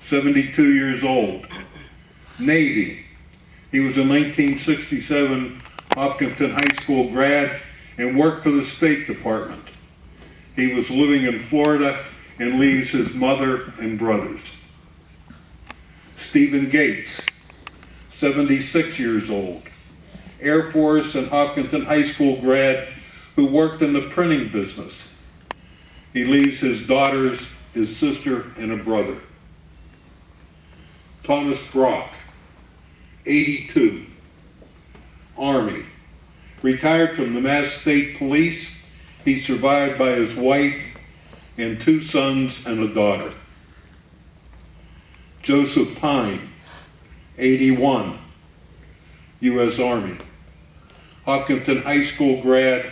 72 years old. Navy. He was a 1967 Hopkinton High School grad and worked for the State Department. He was living in Florida and leaves his mother and brothers. Stephen Gates, 76 years old. Air Force and Hopkinton High School grad who worked in the printing business. He leaves his daughters, his sister, and a brother. Thomas Brock, 82, Army. Retired from the Mass State Police. He's survived by his wife and 2 sons and a daughter. Joseph Pine, 81, U.S. Army. Hopkinton High School grad,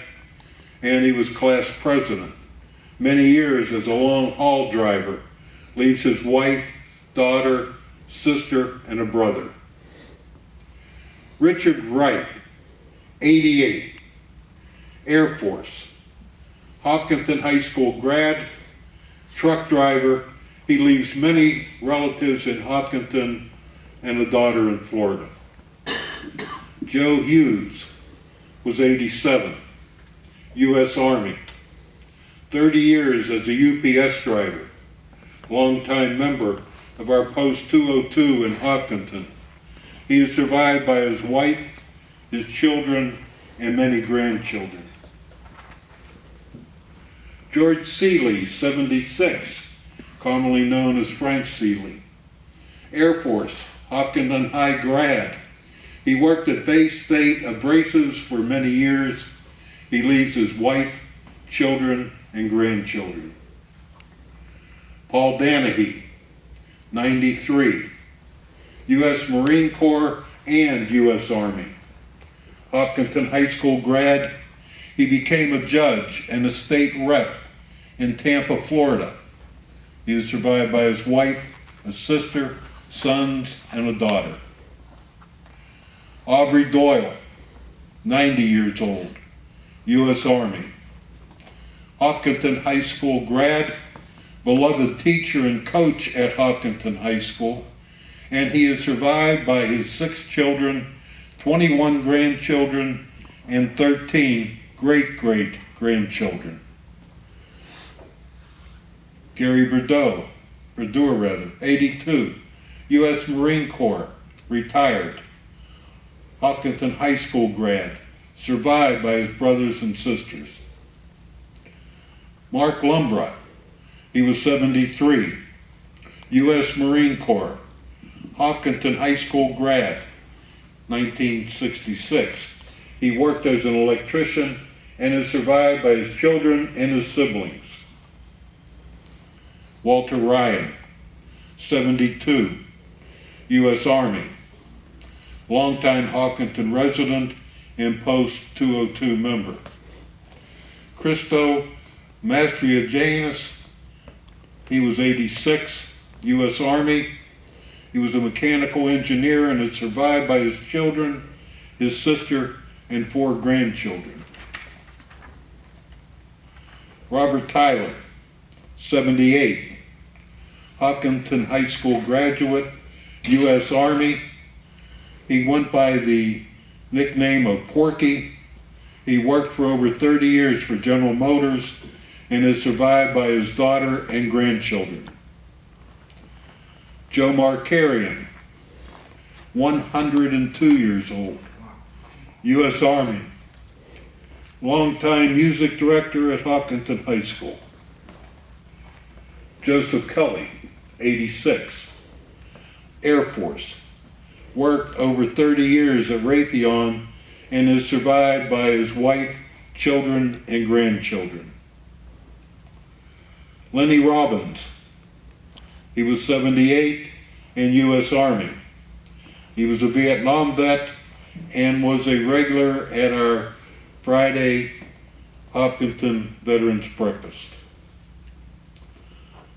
and he was class president. Many years as a long-haul driver. Leaves his wife, daughter, sister, and a brother. Richard Wright, 88, Air Force. Hopkinton High School grad, truck driver. He leaves many relatives in Hopkinton and a daughter in Florida. Joe Hughes was 87, U.S. Army. 30 years as a UPS driver, longtime member of our Post 202 in Hopkinton. He is survived by his wife, his children, and many grandchildren. George Seeley, 76, commonly known as Frank Seeley. Air Force, Hopkinton High grad. He worked at Bay State Abrasives for many years. He leaves his wife, children, and grandchildren. Paul Danahy, 93, U.S. Marine Corps and U.S. Army. Hopkinton High School grad. He became a judge and a state rep in Tampa, Florida. He is survived by his wife, a sister, sons, and a daughter. Aubrey Doyle, 90 years old, U.S. Army. Hopkinton High School grad, beloved teacher and coach at Hopkinton High School, and he is survived by his 6 children, 21 grandchildren, and 13 great-great-grandchildren. Gary Berdue, 82, U.S. Marine Corps, retired. Hopkinton High School grad, survived by his brothers and sisters. Mark Lumbra, he was 73, U.S. Marine Corps, Hopkinton High School grad, 1966. He worked as an electrician and is survived by his children and his siblings. Walter Ryan, 72, U.S. Army, longtime Hopkinton resident and Post 202 member. Christo Mastriajanus, he was 86, U.S. Army. He was a mechanical engineer and is survived by his children, his sister, and 4 grandchildren. Robert Tyler, 78, Hopkinton High School graduate, U.S. Army. He went by the nickname of Porky. He worked for over 30 years for General Motors and is survived by his daughter and grandchildren. Joe Markarian, 102 years old, U.S. Army, longtime music director at Hopkinton High School. Joseph Kelly, 86, Air Force, worked over 30 years at Raytheon and is survived by his wife, children, and grandchildren. Lenny Robbins, he was 78 in U.S. Army. He was a Vietnam vet and was a regular at our Friday Hopkinton Veterans Breakfast.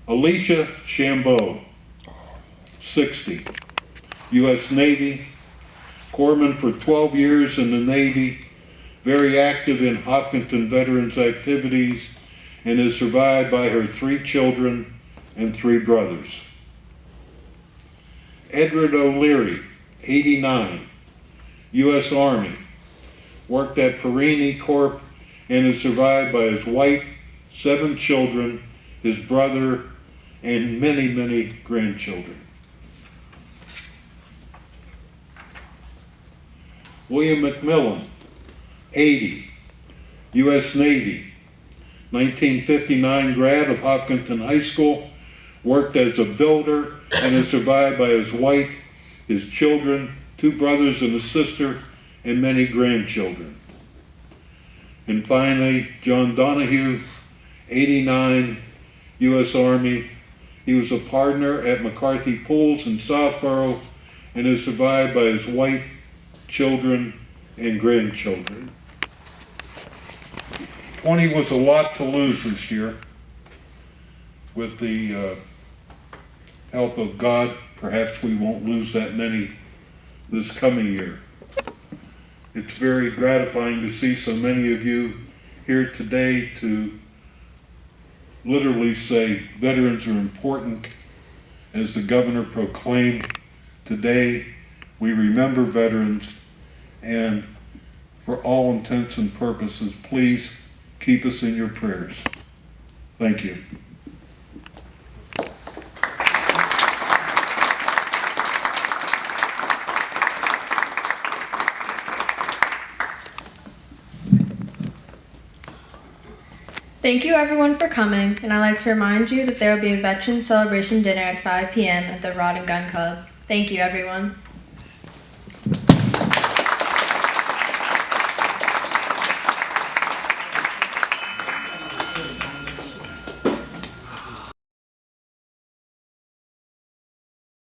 Alicia Chambeau, 60, U.S. Navy, corpsman for 12 years in the Navy, very active in Hopkinton Veterans activities, and is survived by her 3 children and 3 brothers. Edward O'Leary, 89, U.S. Army, worked at Perini Corp and is survived by his wife, 7 children, his brother, and many, many grandchildren. William McMillan, 80, U.S. Navy, 1959 grad of Hopkinton High School, worked as a builder and is survived by his wife, his children, 2 brothers and a sister, and many grandchildren. And finally, John Donahue, 89, U.S. Army. He was a partner at McCarthy Pools in Southborough and is survived by his wife, children, and grandchildren. 20 was a lot to lose this year. With the help of God, perhaps we won't lose that many this coming year. It's very gratifying to see so many of you here today to literally say veterans are important. As the governor proclaimed today, we remember veterans, and for all intents and purposes, please keep us in your prayers. Thank you. Thank you everyone for coming, and I'd like to remind you that there will be a Veterans Celebration Dinner at 5 p.m. at the Rod and Gun Club. Thank you everyone.